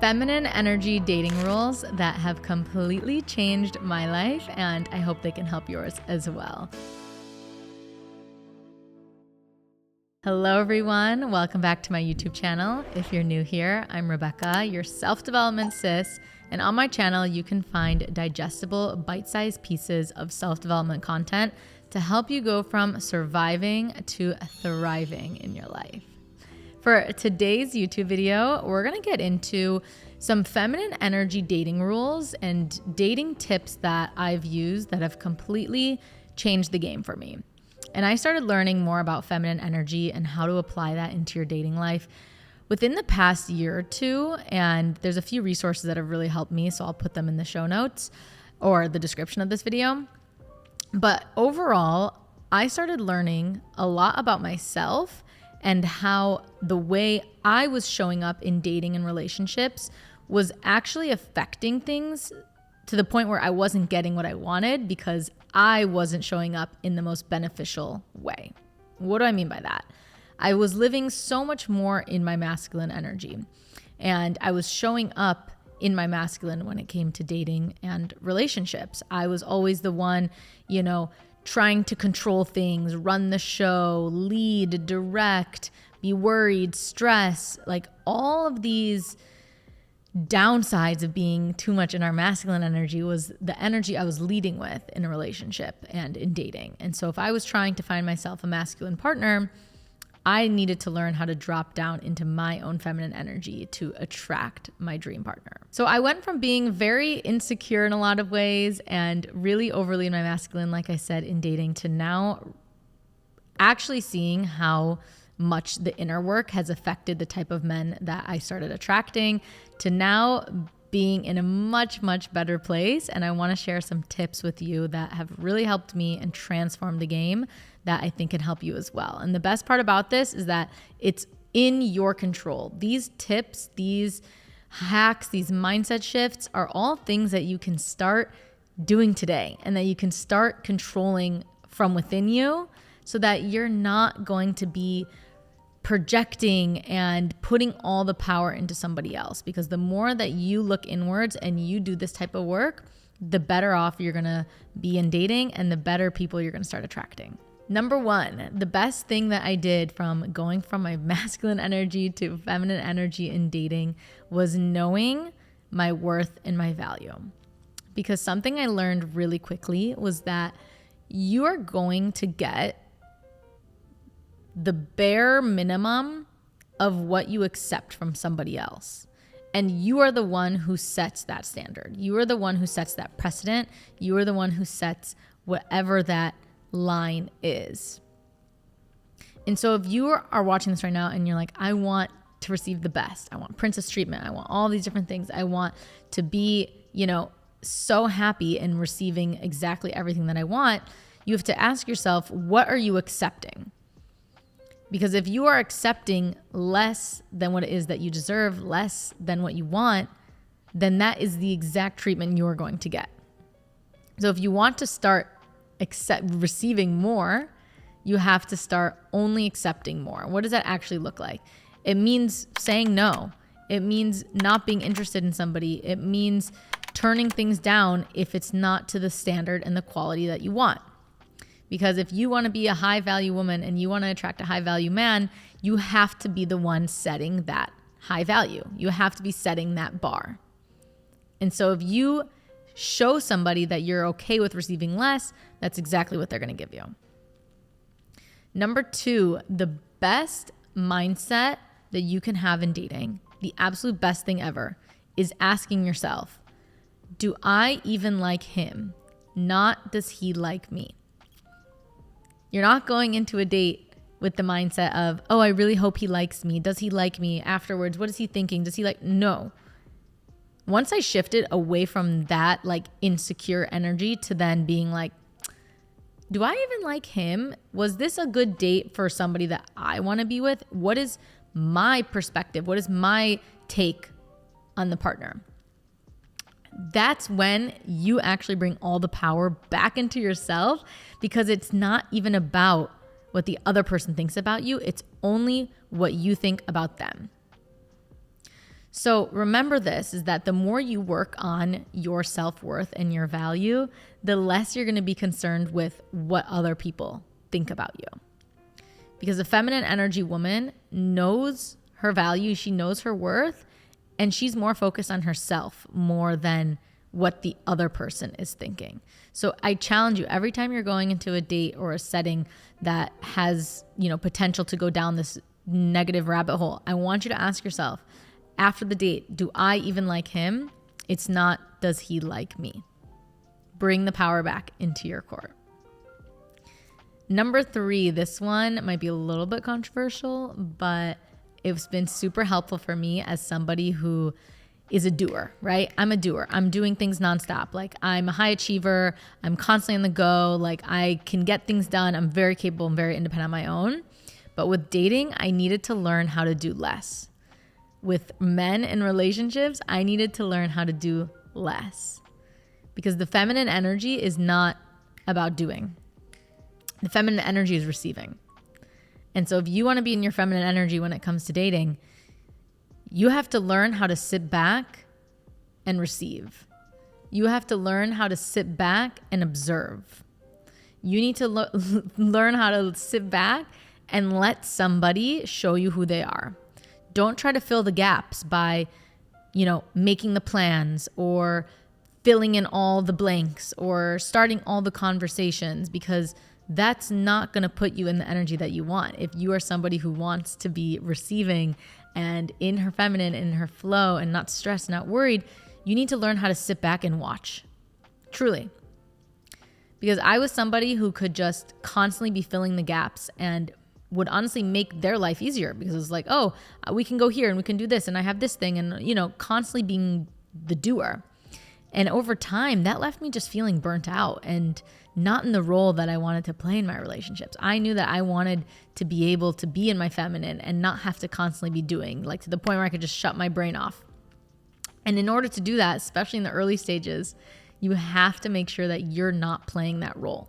feminine energy dating rules that have completely changed my life, and I hope they can help yours as well. Hello everyone, welcome back to my YouTube channel. If you're new here, I'm Rebecca, your self-development sis, and on my channel you can find digestible, bite-sized pieces of self-development content to help you go from surviving to thriving in your life. For today's YouTube video, we're going to get into some feminine energy dating rules and dating tips that I've used that have completely changed the game for me. And I started learning more about feminine energy and how to apply that into your dating life within the past year or two. And there's a few resources that have really helped me, so I'll put them in the show notes or the description of this video. But overall, I started learning a lot about myself and how the way I was showing up in dating and relationships was actually affecting things to the point where I wasn't getting what I wanted because I wasn't showing up in the most beneficial way. What do I mean by that? I was living so much more in my masculine energy, and I was showing up in my masculine when it came to dating and relationships. I was always the one, trying to control things, run the show, lead, direct, be worried, stress, like all of these downsides of being too much in our masculine energy was the energy I was leading with in a relationship and in dating. And so if I was trying to find myself a masculine partner, I needed to learn how to drop down into my own feminine energy to attract my dream partner. So I went from being very insecure in a lot of ways and really overly in my masculine, like I said, in dating, to now actually seeing how much the inner work has affected the type of men that I started attracting, to now being in a much, much better place. And I want to share some tips with you that have really helped me and transformed the game that I think can help you as well. And the best part about this is that it's in your control. These tips, these hacks, these mindset shifts are all things that you can start doing today and that you can start controlling from within you so that you're not going to be projecting and putting all the power into somebody else. Because the more that you look inwards and you do this type of work, the better off you're going to be in dating and the better people you're going to start attracting. Number one, the best thing that I did from going from my masculine energy to feminine energy in dating was knowing my worth and my value. Because something I learned really quickly was that you are going to get the bare minimum of what you accept from somebody else. And you are the one who sets that standard. You are the one who sets that precedent. You are the one who sets whatever that line is. And so if you are watching this right now and you're like, I want to receive the best, I want princess treatment, I want all these different things, I want to be, so happy in receiving exactly everything that I want, you have to ask yourself, what are you accepting? Because if you are accepting less than what it is that you deserve, less than what you want, then that is the exact treatment you're going to get. So if you want to start receiving more, you have to start only accepting more. What does that actually look like? It means saying no. It means not being interested in somebody. It means turning things down if it's not to the standard and the quality that you want. Because if you want to be a high value woman and you want to attract a high value man, you have to be the one setting that high value. You have to be setting that bar. And so if you show somebody that you're okay with receiving less, that's exactly what they're going to give you. Number two, the best mindset that you can have in dating, the absolute best thing ever, is asking yourself, do I even like him? Not does he like me? You're not going into a date with the mindset of, oh, I really hope he likes me. Does he like me afterwards? What is he thinking? Does he like? No. Once I shifted away from that insecure energy to then being like, do I even like him? Was this a good date for somebody that I want to be with? What is my perspective? What is my take on the partner? That's when you actually bring all the power back into yourself, because it's not even about what the other person thinks about you. It's only what you think about them. So remember this, is that the more you work on your self-worth and your value, the less you're going to be concerned with what other people think about you. Because a feminine energy woman knows her value, she knows her worth, and she's more focused on herself more than what the other person is thinking. So I challenge you, every time you're going into a date or a setting that has, potential to go down this negative rabbit hole, I want you to ask yourself, after the date, do I even like him? It's not, does he like me? Bring the power back into your court. Number 3, this one might be a little bit controversial, but it's been super helpful for me as somebody who is a doer, right? I'm a doer. I'm doing things nonstop. Like, I'm a high achiever. I'm constantly on the go. Like, I can get things done. I'm very capable and very independent on my own. But with dating, I needed to learn how to do less. With men in relationships, I needed to learn how to do less. Because the feminine energy is not about doing. The feminine energy is receiving. And so if you want to be in your feminine energy when it comes to dating, you have to learn how to sit back and receive. You have to learn how to sit back and observe. You need to learn how to sit back and let somebody show you who they are. Don't try to fill the gaps by, making the plans or filling in all the blanks or starting all the conversations, because that's not going to put you in the energy that you want. If you are somebody who wants to be receiving and in her feminine, in her flow, and not stressed, not worried, you need to learn how to sit back and watch. Truly. Because I was somebody who could just constantly be filling the gaps and would honestly make their life easier, because it was like, oh, we can go here and we can do this and I have this thing, and constantly being the doer. And over time, that left me just feeling burnt out and not in the role that I wanted to play in my relationships. I knew that I wanted to be able to be in my feminine and not have to constantly be doing, like to the point where I could just shut my brain off. And in order to do that, especially in the early stages, you have to make sure that you're not playing that role.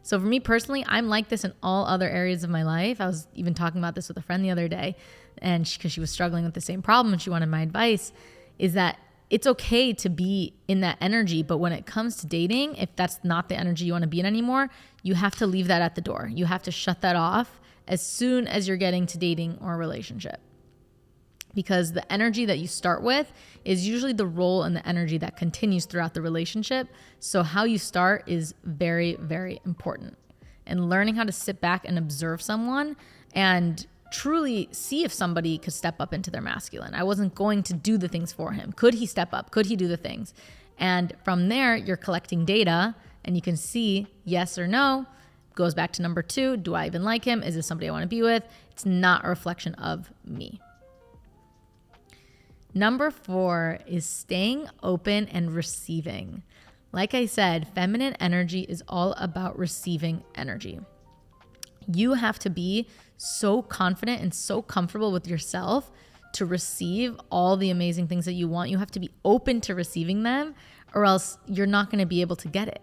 So for me personally, I'm like this in all other areas of my life. I was even talking about this with a friend the other day, and because she was struggling with the same problem and she wanted my advice, is that it's okay to be in that energy. But when it comes to dating, if that's not the energy you want to be in anymore, you have to leave that at the door. You have to shut that off as soon as you're getting to dating or a relationship. Because the energy that you start with is usually the role and the energy that continues throughout the relationship. So how you start is very, very important. And learning how to sit back and observe someone and truly see if somebody could step up into their masculine. I wasn't going to do the things for him. Could he step up? Could he do the things? And from there, you're collecting data and you can see yes or no. Goes back to number 2. Do I even like him? Is this somebody I want to be with? It's not a reflection of me. Number 4 is staying open and receiving. Like I said, feminine energy is all about receiving energy. You have to be so confident and so comfortable with yourself to receive all the amazing things that you want. You have to be open to receiving them, or else you're not going to be able to get it.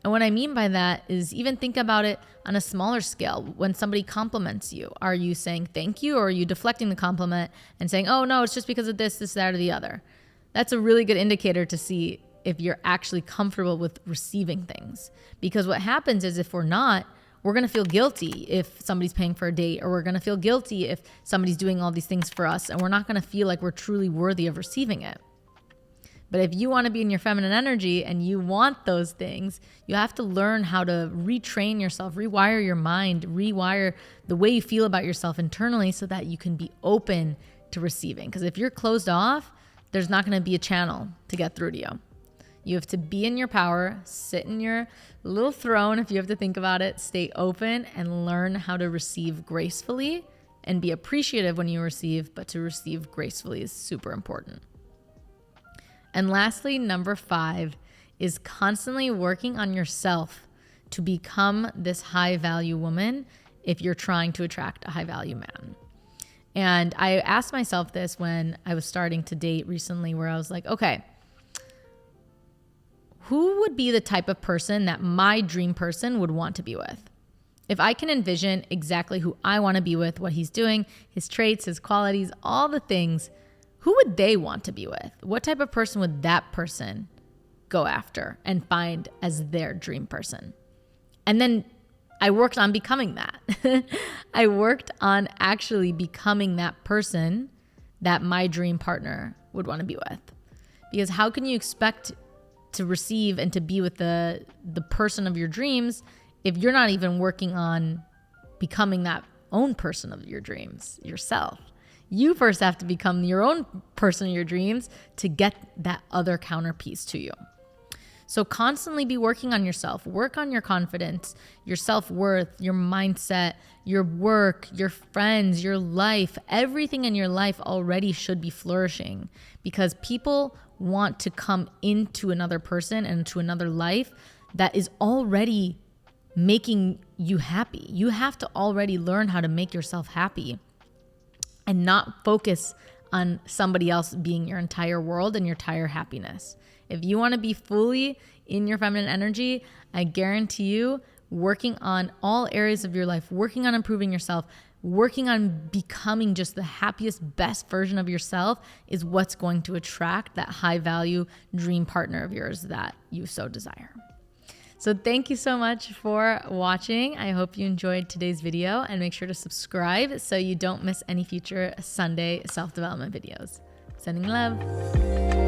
And what I mean by that is, even think about it on a smaller scale. When somebody compliments you, are you saying thank you, or are you deflecting the compliment and saying, oh no, it's just because of this, that, or the other? That's a really good indicator to see if you're actually comfortable with receiving things. Because what happens is, if we're not, we're going to feel guilty if somebody's paying for a date, or we're going to feel guilty if somebody's doing all these things for us, and we're not going to feel like we're truly worthy of receiving it. But if you want to be in your feminine energy and you want those things, you have to learn how to retrain yourself, rewire your mind, rewire the way you feel about yourself internally so that you can be open to receiving. Because if you're closed off, there's not going to be a channel to get through to you. You have to be in your power, sit in your little throne, if you have to think about it, stay open and learn how to receive gracefully and be appreciative when you receive, but to receive gracefully is super important. And lastly, number 5 is constantly working on yourself to become this high value woman if you're trying to attract a high value man. And I asked myself this when I was starting to date recently, where I was like, okay, who would be the type of person that my dream person would want to be with? If I can envision exactly who I want to be with, what he's doing, his traits, his qualities, all the things, who would they want to be with? What type of person would that person go after and find as their dream person? And then I worked on becoming that. I worked on actually becoming that person that my dream partner would want to be with. Because how can you expect to receive and to be with the person of your dreams if you're not even working on becoming that own person of your dreams yourself? You first have to become your own person of your dreams to get that other counterpiece to you. So constantly be working on yourself. Work on your confidence, your self-worth, your mindset, your work, your friends, your life. Everything in your life already should be flourishing, because people want to come into another person and into another life that is already making you happy. You have to already learn how to make yourself happy and not focus on somebody else being your entire world and your entire happiness. If you want to be fully in your feminine energy, I guarantee you, working on all areas of your life, working on improving yourself, working on becoming just the happiest, best version of yourself is what's going to attract that high value dream partner of yours that you so desire. So thank you so much for watching. I hope you enjoyed today's video, and make sure to subscribe so you don't miss any future Sunday self-development videos. Sending love.